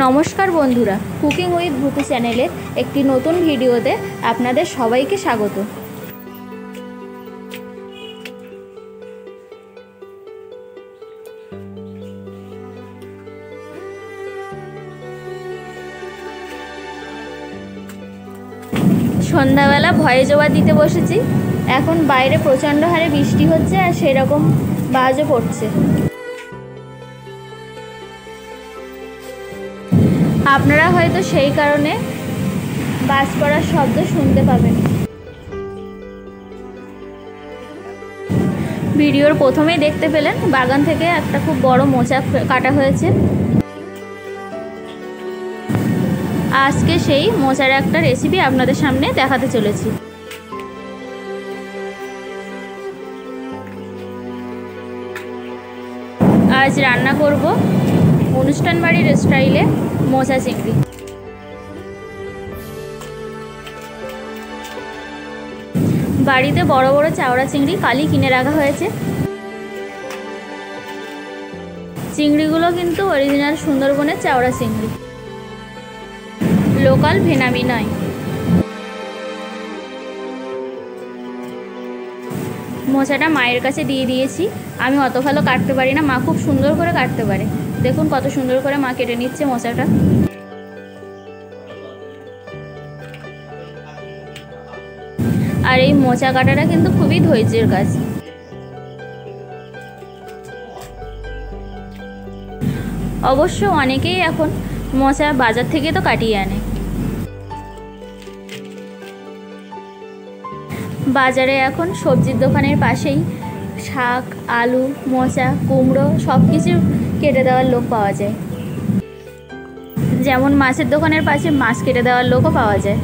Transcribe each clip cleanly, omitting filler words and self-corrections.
নমস্কার বন্ধুরা, cooking with ভূতু চ্যানেলের একটি নতুন ভিডিওতে আপনাদের সবাইকে স্বাগত। সন্ধ্যাবেলা ভয়ে জোয়ার দিতে বসেছি। এখন বাইরে প্রচণ্ড হারে বৃষ্টি হচ্ছে আর সেরকম বাজও পড়ছে। আপনারা হয়তো সেই কারণে বাজ পড়ার শব্দ শুনতে পাবেন। ভিডিওর প্রথমেই দেখতে পেলেন বাগান থেকে একটা খুব বড় মোচা কাটা হয়েছে। আজকে সেই মোচার একটা রেসিপি আপনাদের সামনে দেখাতে চলেছি। আজ রান্না করব অনুষ্ঠান বাড়ির স্টাইলে মোচা চিংড়ি। বাড়িতে বড় বড় চাওড়া চিংড়ি কালই কিনে রাখা হয়েছে। চিংড়িগুলো কিন্তু অরিজিনাল সুন্দরবনের চাওড়া চিংড়ি, লোকাল ভেনামি নয়। মোচাটা মায়ের কাছে দিয়ে দিয়েছি। আমি অত ভালো কাটতে পারি না, মা খুব সুন্দর করে কাটতে পারে। দেখুন কত সুন্দর করে মা কেটে নিচ্ছে মোচাটা। আর এই মোচা কাটাটা কিন্তু খুবই ধৈর্যের কাজ। অবশ্য অনেকেই এখন মোচা বাজার থেকে তো কাটিয়ে আনে। বাজারে এখন সবজির দোকানের পাশেই শাক, আলু, মোচা, কুমড়ো সব কিছু কেটে দেওয়ার লোক পাওয়া যায়। যেমন মাছের দোকানের পাশে মাছ কেটে দেওয়ার লোকও পাওয়া যায়।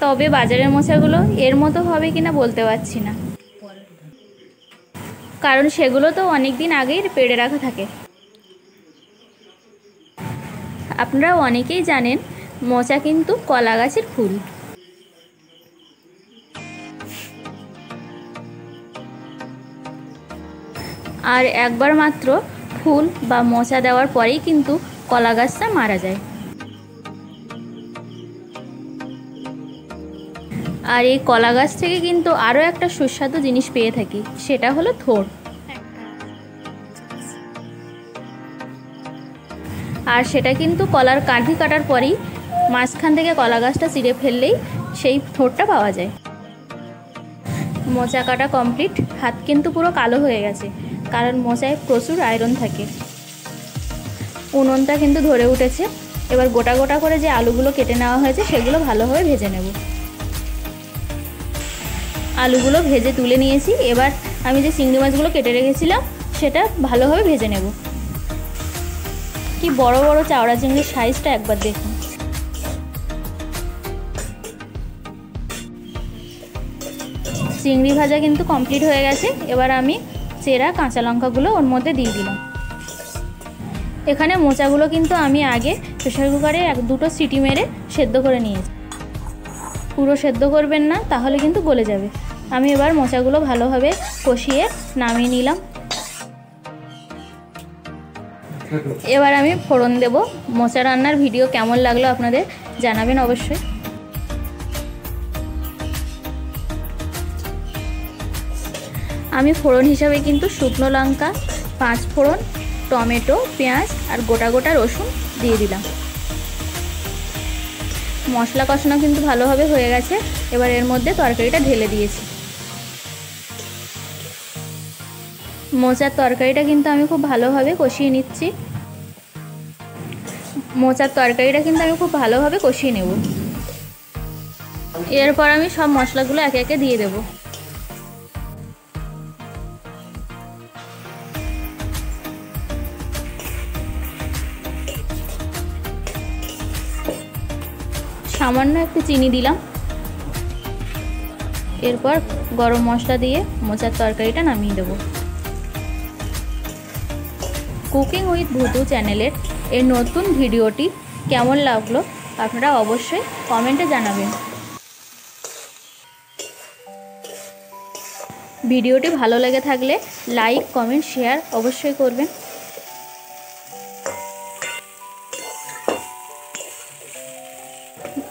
তবে বাজারের মোচাগুলো এর মতো হবে কিনা বলতে পারছি না, কারণ সেগুলো তো অনেক দিন আগেই পেড়ে রাখা থাকে। আপনারা অনেকেই জানেন মোচা কিন্তু কলা গাছের ফুল। আর একবার মাত্র ফুল বা মোচা দেওয়ার পরেই কিন্তু কলা গাছটা মারা যায়। আর এই কলা গাছ থেকে কিন্তু আরও একটা সুস্বাদু জিনিস পেয়ে থাকি, সেটা হলো থোড়। আর সেটা কিন্তু কলার কাঁধি কাটার পরেই মাঝখান থেকে কলা গাছটা চিড়ে ফেললেই সেই থোড়টা পাওয়া যায়। মোচা কাটা কমপ্লিট। হাত কিন্তু পুরো কালো হয়ে গেছে, কারণ মোচায় প্রচুর আয়রন থাকে। উনুনটা কিন্তু ধরে উঠেছে। এবার গোটা গোটা করে যে আলুগুলো কেটে নেওয়া হয়েছে সেগুলো ভালোভাবে ভেজে নেব। আলুগুলো ভেজে তুলে নিয়েছি। এবার আমি যে চিংড়ি মাছগুলো কেটে রেখেছিলাম সেটা ভালোভাবে ভেজে নেব। কি বড় বড় চাওড়া চিংড়ির সাইজটা একবার দেখুন। চিংড়ি ভাজা কিন্তু কমপ্লিট হয়ে গেছে। এবার আমি চেরা কাঁচা লঙ্কাগুলো ওর মধ্যে দিয়ে দিলাম। এখানে মোচাগুলো কিন্তু আমি আগে প্রেসার কুকারে 1-2 সিটি মেরে সেদ্ধ করে নিয়েছি। পুরো সেদ্ধ করবেন না, তাহলে কিন্তু গলে যাবে। আমি এবার মোচাগুলো ভালোভাবে কষিয়ে নামিয়ে নিলাম। এবার আমি ফোড়ন দেব। মোচা রান্নার ভিডিও কেমন লাগলো আপনাদের জানাবেন অবশ্যই। আমি ফোড়ন হিসাবে কিন্তু শুকনো লঙ্কা, 5 ফোড়ন, টমেটো, পেঁয়াজ আর গোটা গোটা রসুন দিয়ে দিলাম। মশলা কষানো কিন্তু ভালোভাবে হয়ে গেছে। এবার এর মধ্যে তরকারিটা ঢেলে দিয়েছি। মোচার তরকারিটা কিন্তু আমি খুব ভালোভাবে কষিয়ে নিচ্ছি। নেব। এরপর আমি সব মশলাগুলো একে একে দিয়ে দেব। সামান্য একটু চিনি দিলাম। এরপর গরম মশলা দিয়ে মোচার তরকারিটা নামিয়ে দেব। কুকিং উইথ ভূতু চ্যানেলের এই নতুন ভিডিওটি কেমন লাগলো আপনারা অবশ্যই কমেন্টে জানাবেন। ভিডিওটি ভালো লেগে থাকলে লাইক, কমেন্ট, শেয়ার অবশ্যই করবেন।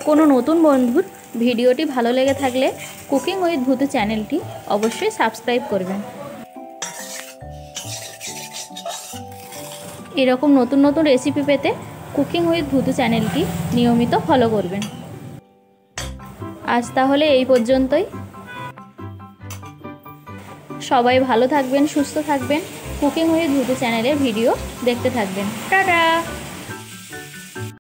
কোনো নতুন বন্ধুর ভিডিওটি ভালো লেগে থাকলে কুকিং উইথ ভূতু চ্যানেলটি অবশ্যই সাবস্ক্রাইব করবেন। এরকম নতুন নতুন রেসিপি পেতে কুকিং উইথ ভূতু চ্যানেলটি নিয়মিত ফলো করবেন। আজ তাহলে এই পর্যন্তই। সবাই ভালো থাকবেন, সুস্থ থাকবেন, কুকিং উইথ ভূতু চ্যানেলের ভিডিও দেখতে থাকবেন। টাটা।